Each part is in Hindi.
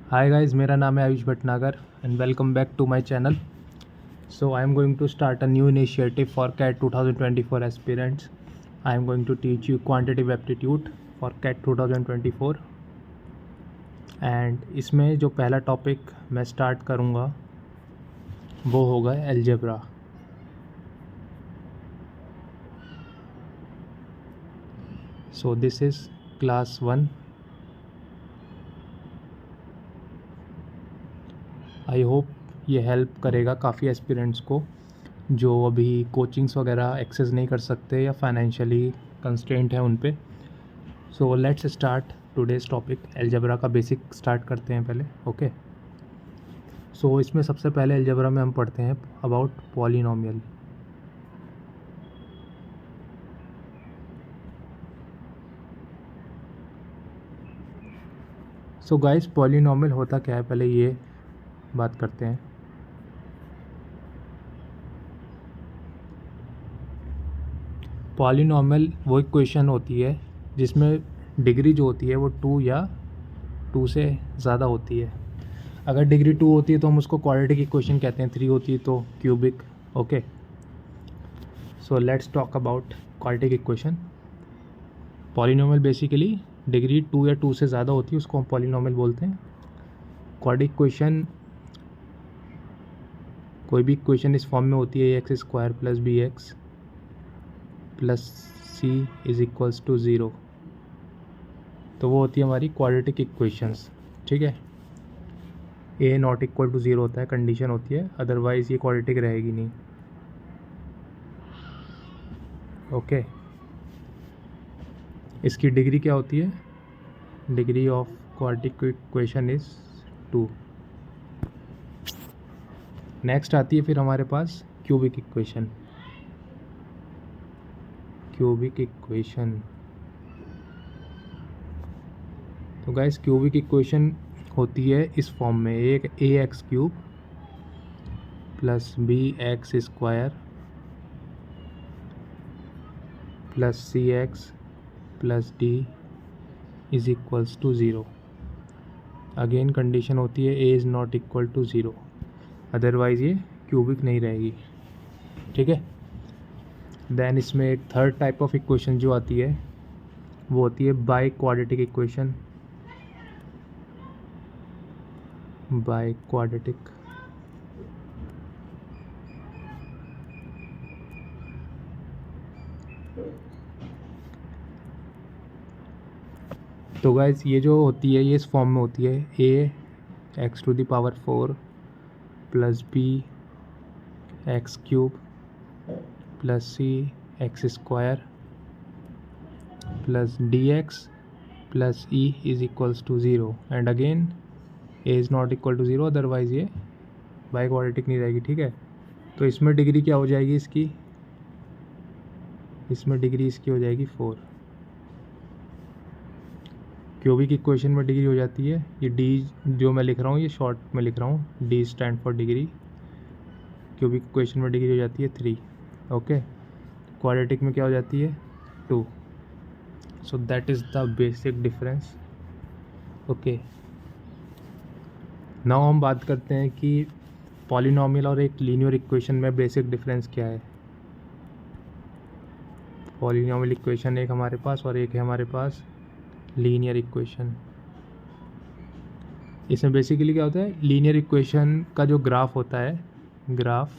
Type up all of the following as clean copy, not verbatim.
हाय गाइस, मेरा नाम है Ayush Bhatnagar and welcome back to my channel. So I am going to start a new initiative for CAT 2024 aspirants. I am going to teach you quantitative aptitude for CAT 2024 and इसमें जो पहला टॉपिक मैं स्टार्ट करूँगा वो होगा algebra. So this is class 1. I hope ये हेल्प करेगा काफ़ी एस्पिरेंट्स को जो अभी कोचिंग्स वगैरह एक्सेस नहीं कर सकते या फाइनेंशियली कंस्ट्रेंट है उन पे. So let's start today's topic. Algebra का बेसिक स्टार्ट करते हैं पहले. ओके. सो इसमें सबसे पहले एल्जेब्रा में हम पढ़ते हैं about polynomial. So guys, polynomial होता क्या है पहले ये बात करते हैं. पॉलिनोमियल वो इक्वेशन होती है जिसमें डिग्री जो होती है वो 2 या 2 से ज़्यादा होती है. अगर डिग्री 2 होती है तो हम उसको क्वाड्रेटिक इक्वेशन कहते हैं, 3 होती है तो cubic. Okay. So let's talk about quadratic equation. Polynomial basically degree 2 या 2 से ज़्यादा होती है, उसको हम पॉलिनोमियल बोलते हैं. क्वाड्रेटिक इक्वेशन कोई भी इक्वेशन इस फॉर्म में होती है x square plus b x plus c is equals to 0, तो वो होती है हमारी क्वाड्रेटिक इक्वेशंस. ठीक है. ए नॉट इक्वल टू 0 होता है, कंडीशन होती है, अदरवाइज़ ये क्वाड्रेटिक रहेगी नहीं. ओके. इसकी डिग्री क्या होती है? Degree of quadratic equation is 2. Next आती है फिर हमारे पास क्यूबिक इक्वेशन. क्यूबिक इक्वेशन तो गाइस क्यूबिक इक्वेशन होती है इस फॉर्म में, एक a x cube plus b x square plus c x plus d is equals to 0. Again condition होती है a is not equal to 0, otherwise ये क्यूबिक नहीं रहेगी. ठीक है. देन इसमें एक थर्ड टाइप ऑफ इक्वेशन जो आती है वो होती है by quadratic equation. By quadratic तो गाइस ये जो होती है ये इस फॉर्म में होती है a x to the power 4 plus b x cube plus c x square plus d x plus e is equals to 0 and again a is not equal to 0, otherwise ये बाई क्वाड्रेटिक नहीं रहेगी. ठीक है. तो इसमें डिग्री क्या हो जाएगी इसकी? इसमें डिग्री इसकी हो जाएगी 4. क्यूबिक इक्वेशन में डिग्री हो जाती है, ये डी जो मैं लिख रहा हूँ ये शॉर्ट में लिख रहा हूँ, D stand for degree. Cubic equation में डिग्री हो जाती है 3. ओके. क्वाड्रेटिक में क्या हो जाती है 2. So that is the basic difference. Okay. Now हम बात करते हैं कि पॉलिनोमियल और एक लीनियर इक्वेशन में बेसिक डिफरेंस क्या है. पॉलिनोमियल इक्वेशन एक हमारे पास और एक है हमारे पास लीनियर इक्वेशन. इसमें बेसिकली क्या होता है, लीनियर इक्वेशन का जो ग्राफ होता है, ग्राफ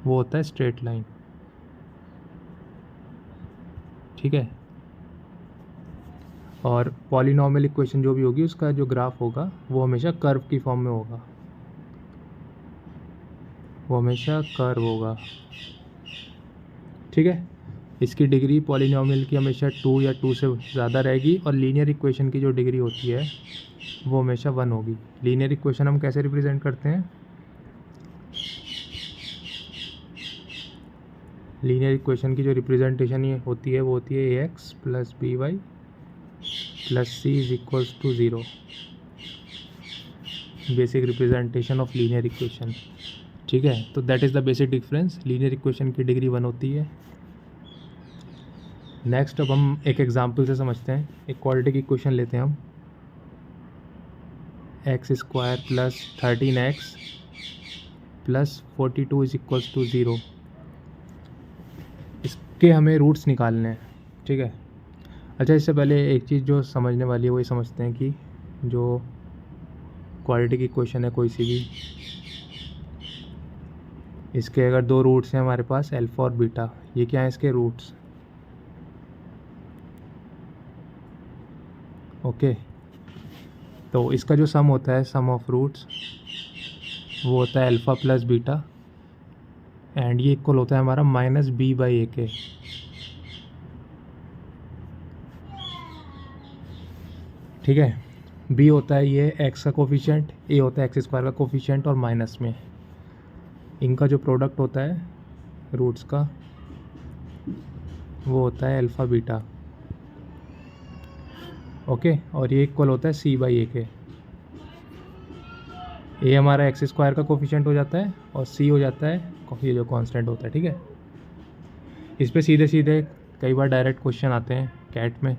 वो होता है स्ट्रेट लाइन. ठीक है. और पॉलिनोमियल इक्वेशन जो भी होगी उसका जो ग्राफ होगा वो हमेशा कर्व की फॉर्म में होगा, वो हमेशा कर्व होगा. ठीक है. इसकी डिग्री पॉलिनोमियल की हमेशा 2 या 2 से ज़्यादा रहेगी और लीनियर इक्वेशन की जो डिग्री होती है वो हमेशा 1 होगी. लीनियर इक्वेशन हम कैसे रिप्रेजेंट करते हैं? लीनियर इक्वेशन की जो रिप्रेजेंटेशन ये होती है वो होती है a x plus b y plus c is equals to 0. Basic representation of linear equation. ठीक है. तो that is the basic difference. Linear equation की डिग्री 1 होती है. नेक्स्ट अब हम एक एग्जांपल से समझते हैं. एक क्वाड्रेटिक इक्वेशन लेते हैं हम. X square plus 13x plus 42 is equals to 0। इसके हमें रूट्स निकालने हैं, ठीक है। अच्छा, इससे पहले एक चीज़ जो समझने वाली है वही समझते हैं कि जो क्वाड्रेटिक इक्वेशन है कोई सी भी, इसके अगर दो रूट्स हैं हमारे पास अल्फ़ा और बीटा, ये क्या है इसके रूट्स, ओके। तो इसका जो सम होता है, सम ऑफ रूट्स, वो होता है अल्फ़ा प्लस बीटा, एंड ये इक्वल होता है हमारा माइनस बी बाई ए के, ठीक है। बी होता है ये एक्स का कोफिशिएंट, ए होता है एक्स स्क्वायर का कोफिशिएंट, और माइनस में इनका जो प्रोडक्ट होता है रूट्स का वो होता है अल्फ़ा बीटा, ओके। और ये इक्वल होता है सी बाई ए के। ए हमारा एक्स स्क्वायर का कोफिशिएंट हो जाता है और सी हो जाता है ये जो कांस्टेंट होता है, ठीक है। इस पे सीधे सीधे कई बार डायरेक्ट क्वेश्चन आते हैं कैट में।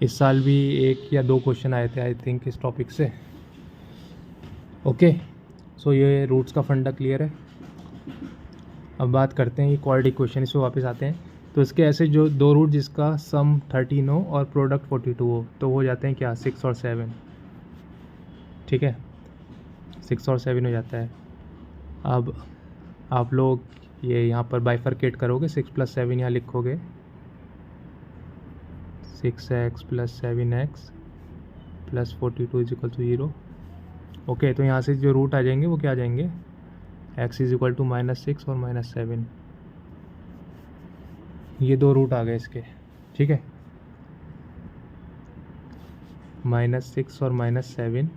इस साल भी 1 या 2 क्वेश्चन आए थे आई थिंक इस टॉपिक से, ओके। सो ये रूट्स का फंडा क्लियर है। अब बात करते हैं ये क्वाड्रेटिक क्वेश्चन, इस पर वापस आते हैं। तो इसके ऐसे जो दो रूट जिसका सम 13 हो और प्रोडक्ट 42 हो, तो वो हो जाते हैं क्या, 6 और 7, ठीक है। 6 और 7 हो जाता है। अब आप लोग ये यहाँ पर बाइफरकेट करोगे, 6 + 7 यहाँ लिखोगे, 6x + 7x + 42 = 0, ओके। तो यहाँ से जो रूट आ जाएंगे वो क्या आ जाएंगे, x = -6 और -7, ये दो रूट आ गए इसके, ठीक है। -6 और -7,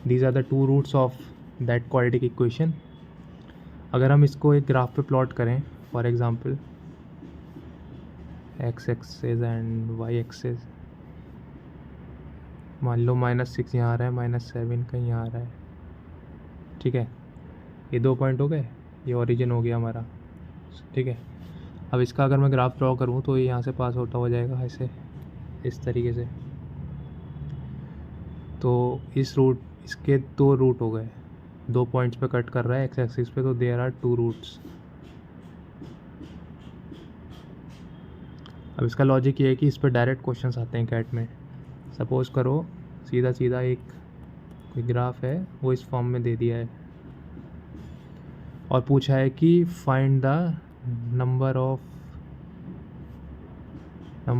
these are the two roots of that quadratic equation. अगर हम इसको एक ग्राफ पे प्लॉट करें, for example x axis and y axis, मान लो -6 यहाँ आ रहा है, -7 कहीं यहाँ आ रहा है, ठीक है। ये 2 पॉइंट हो गए, ये ओरिजिन हो गया हमारा, ठीक है। अब इसका अगर मैं ग्राफ ड्रॉ करूँ तो ये यहाँ से पास होता हो जाएगा ऐसे, इस तरीके से। तो इस रूट, इसके 2 रूट हो गए, 2 पॉइंट्स पे कट कर रहा है एक्स एक्सिस पे, तो देयर आर 2 रूट्स। अब इसका लॉजिक ये है कि इस पर डायरेक्ट क्वेश्चंस आते हैं कैट में। सपोज़ करो सीधा सीधा एक कोई ग्राफ है, वो इस फॉर्म में दे दिया है और पूछा है कि find the number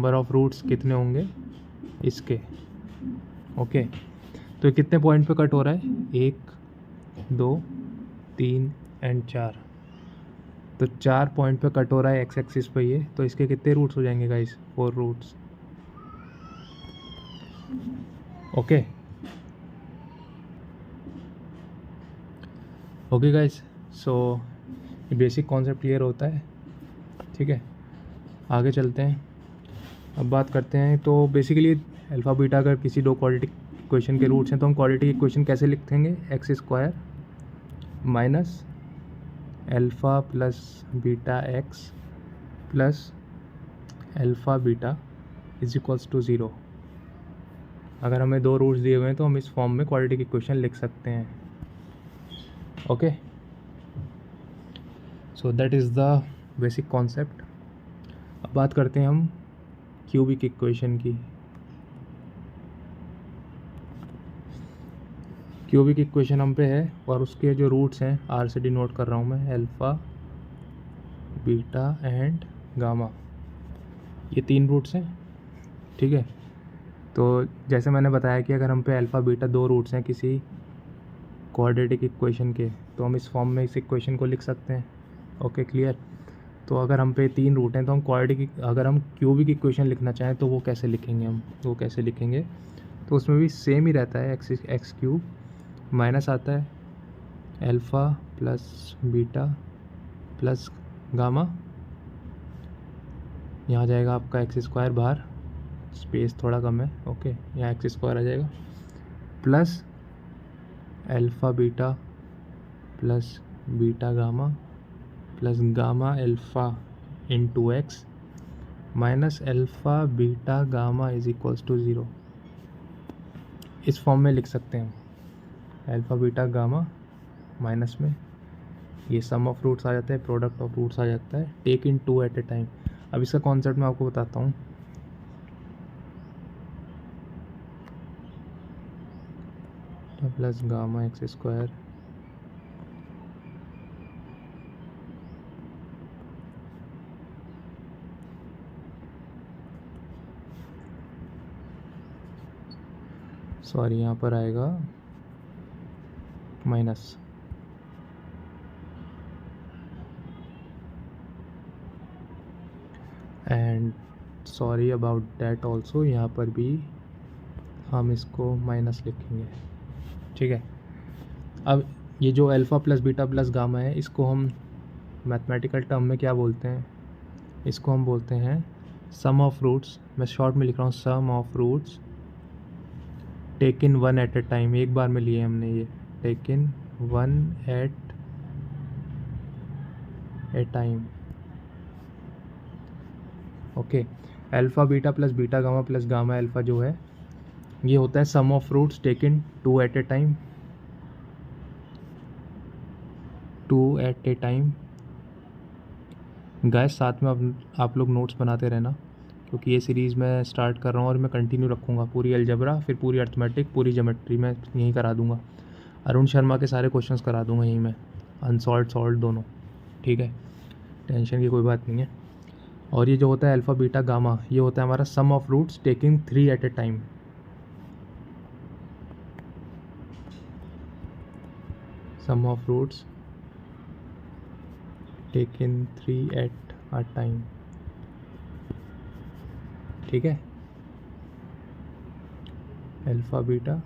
of roots कितने होंगे इसके, ओके। तो कितने पॉइंट पे कट हो रहा है, 1 2 3 एंड 4, तो 4 पॉइंट पे कट हो रहा है एक्स एक्सिस पे ये, तो इसके कितने रूट्स हो जाएंगे guys, 4 roots, okay. Okay guys, so ये बेसिक कॉन्सेप्ट क्लियर होता है, ठीक है। आगे चलते हैं, अब बात करते हैं। तो बेसिकली अल्फ़ा बीटा अगर किसी दो क्वाड्रेटिक इक्वेशन के रूट्स हैं तो हम क्वाड्रेटिक इक्वेशन कैसे लिखेंगे, x square minus alpha plus beta x plus alpha beta is equals to 0। अगर हमें दो रूट्स दिए हुए हैं तो हम इस फॉर्म में क्वाड्रेटिक इक्वेशन लिख सकते हैं, okay. So that is the basic concept. अब बात करते हैं हम क्यूबिक इक्वेशन की। क्यूबिक इक्वेशन हम पे है और उसके जो रूट्स हैं आर से डिनोट कर रहा हूँ मैं, अल्फ़ा बीटा एंड गामा, ये 3 रूट्स हैं, ठीक है। तो जैसे मैंने बताया कि अगर हम पे अल्फ़ा बीटा 2 रूट्स हैं किसी क्वाड्रेटिक इक्वेशन के, तो हम इस फॉर्म में इस इक्वेशन को लिख सकते हैं, ओके क्लियर। तो अगर हम पे 3 रूट हैं तो हम क्वाड्रेटिक, अगर हम क्यूबिक इक्वेशन लिखना चाहें तो वो कैसे लिखेंगे, हम वो कैसे लिखेंगे, तो उसमें भी सेम ही रहता है, एक्स क्यूब माइनस आता है alpha plus beta plus gamma, यहाँ जाएगा आपका एक्स स्क्वायर, बाहर स्पेस थोड़ा कम है, ओके, यहाँ एक्स स्क्वायर आ जाएगा, plus alpha beta plus beta gamma plus gamma alpha into x minus alpha beta gamma is equals to 0। इस फॉर्म में लिख सकते हैं, अल्फ़ा बीटा गामा माइनस में ये सम ऑफ रूट्स आ जाता है, प्रोडक्ट ऑफ रूट्स आ जाता है, take in two at a time. अब इसका कॉन्सेप्ट मैं आपको बताता हूँ। Plus gamma x square sorry यहाँ पर आएगा minus and sorry about that also, यहाँ पर भी हम इसको माइनस लिखेंगे, ठीक है। अब ये जो alpha plus beta plus gamma है, इसको हम मैथमेटिकल टर्म में क्या बोलते हैं, इसको हम बोलते हैं सम ऑफ रूट्स। मैं शॉर्ट में लिख रहा हूँ, sum of roots taken one at a time. एक बार में लिए हमने ये, taken one at a time, okay. Alpha beta plus beta gamma plus gamma alpha जो है, ये होता है sum of roots taken two at a time, two at a time. Guys साथ में आप लोग नोट्स बनाते रहना, क्योंकि ये सीरीज़ मैं स्टार्ट कर रहा हूँ और मैं कंटिन्यू रखूँगा। पूरी अलजेब्रा, फिर पूरी अर्थमेटिक, पूरी ज्योमेट्री मैं यहीं करा दूँगा। अरुण शर्मा के सारे क्वेश्चंस करा दूँगा यहीं मैं, अनसॉल्व्ड सॉल्व्ड दोनों, ठीक है, टेंशन की कोई बात नहीं है। और ये जो होता है अल्फ़ा बीटा गामा, ये होता है हमारा sum of roots taking 3 at a time. Sum of roots taken 3 at a time, ठीक है। Alpha beta,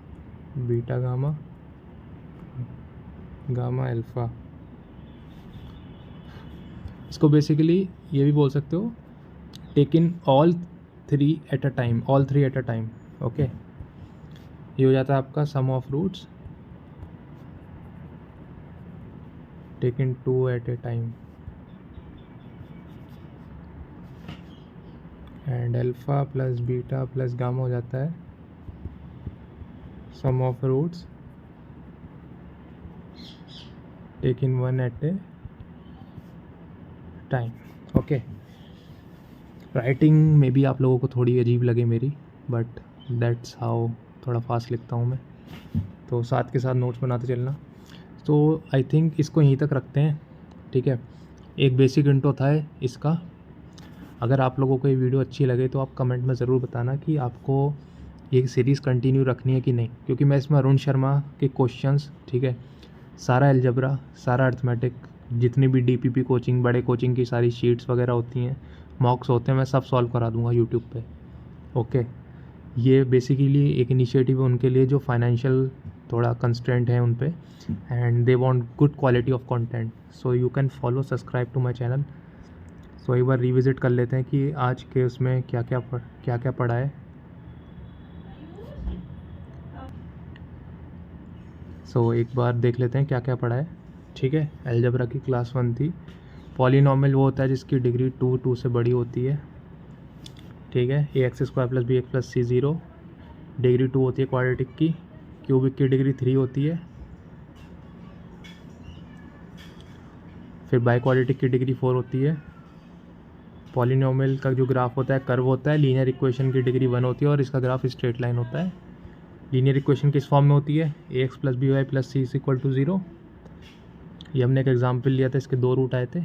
beta gamma, gamma alpha. इसको बेसिकली ये भी बोल सकते हो, taken all 3 at a time, all 3 at a time, okay. ये हो जाता है आपका sum of roots taken 2 at a time. And alpha plus beta plus gamma हो जाता है sum of roots taken 1 at a time, okay. Writing में भी आप लोगों को थोड़ी अजीब लगे मेरी, बट दैट्स हाउ, थोड़ा फास्ट लिखता हूँ मैं, तो साथ के साथ नोट्स बनाते चलना। तो आई थिंक इसको यहीं तक रखते हैं, ठीक है। एक बेसिक इंट्रो था इसका। अगर आप लोगों को ये वीडियो अच्छी लगे तो आप कमेंट में ज़रूर बताना कि आपको ये सीरीज़ कंटिन्यू रखनी है कि नहीं, क्योंकि मैं इसमें अरुण शर्मा के क्वेश्चंस, ठीक है, सारा अलजेब्रा, सारा अर्थमेटिक, जितनी भी डीपीपी कोचिंग, बड़े कोचिंग की सारी शीट्स वगैरह होती हैं, मॉक्स होते हैं, मैं सब सॉल्व करा दूंगा यूट्यूब पे, ओके। ये बेसिकली एक इनिशिएटिव है उनके लिए जो फाइनेंशियल थोड़ा कंस्ट्रेंट है उन पे, and they want good quality of content, so you can follow, subscribe to my channel. So एक बार रिविज़िट कर लेते हैं कि आज के उसमें क्या क्या पढ़ा है। सो एक बार देख लेते हैं क्या क्या पढ़ा है, ठीक है। अलजेब्रा की क्लास 1 थी। पॉलीनॉमियल वो होता है जिसकी डिग्री 2 से बड़ी होती है, ठीक है। ax² + bx + c 0 डिग्री 2 होती है क्वाड्रेटिक की। क्यूबिक की डिग्री 3 होती है। फिर बाई क्वाड्रेटिक की डिग्री 4 होती है। पॉलीनॉमियल का जो ग्राफ होता है कर्व होता है। लीनियर इक्वेशन की डिग्री 1 होती है और इसका ग्राफ स्ट्रेट लाइन होता है। लीनियर इक्वेशन किस फॉर्म में होती है, ax + by + c = 0। ये हमने एक एग्जाम्पल लिया था, इसके 2 रूट आए थे।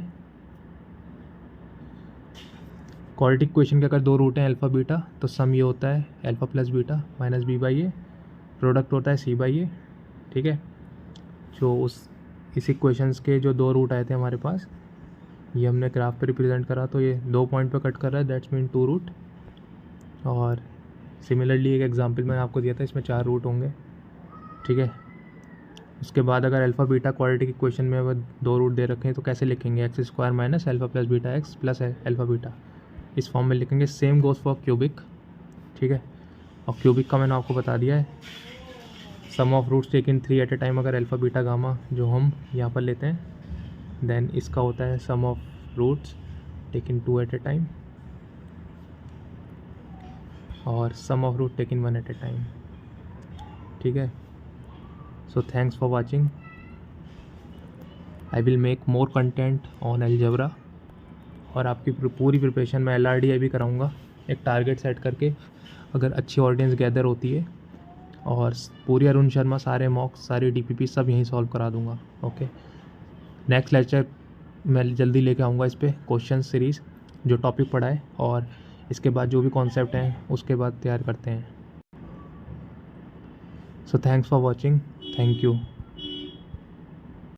क्वाड्रेटिक इक्वेशन के अगर 2 रूट हैं अल्फ़ा बीटा, तो सम ये होता है alpha plus beta minus b/a, product होता है c/a, ठीक है। जो इस इक्वेशंस के जो 2 रूट आए थे हमारे पास, ये हमने ग्राफ पे रिप्रेजेंट करा, तो ये 2 पॉइंट पे कट कर रहा है, दैट्स मीन 2 रूट। और सिमिलरली एक एग्जांपल मैंने आपको दिया था, इसमें 4 रूट होंगे, ठीक है। उसके बाद अगर अल्फ़ा बीटा क्वाड्रेटिक इक्वेशन में अगर 2 रूट दे रखे हैं तो कैसे लिखेंगे, x² - alpha plus beta x plus alpha beta, इस फॉर्म में लिखेंगे। सेम गोज़ फॉर क्यूबिक, ठीक है। और क्यूबिक का मैंने आपको बता दिया है, sum of roots taken 3 at a time अगर अल्फ़ा बीटा गामा जो हम यहाँ पर लेते हैं, देन इसका होता है sum of roots taken 2 at a time और sum of root taken 1 at a time, ठीक है। So thanks for watching. I will make more content on algebra, और आपकी पूरी प्रिपरेशन मैं LRDI भी कराऊँगा एक टारगेट सेट करके, अगर अच्छी ऑडियंस गैदर होती है। और पूरी अरुण शर्मा, सारे मॉक्स, सारी DPP सब यहीं सॉल्व करा दूँगा। ओके, नेक्स्ट लेक्चर मैं जल्दी लेके आऊँगा इस पर क्वेश्चन सीरीज़ जो टॉपिक पढ़ा है, और इसके बाद जो भी कॉन्सेप्ट हैं उसके बाद तैयार करते हैं। सो thanks for watching, thank you.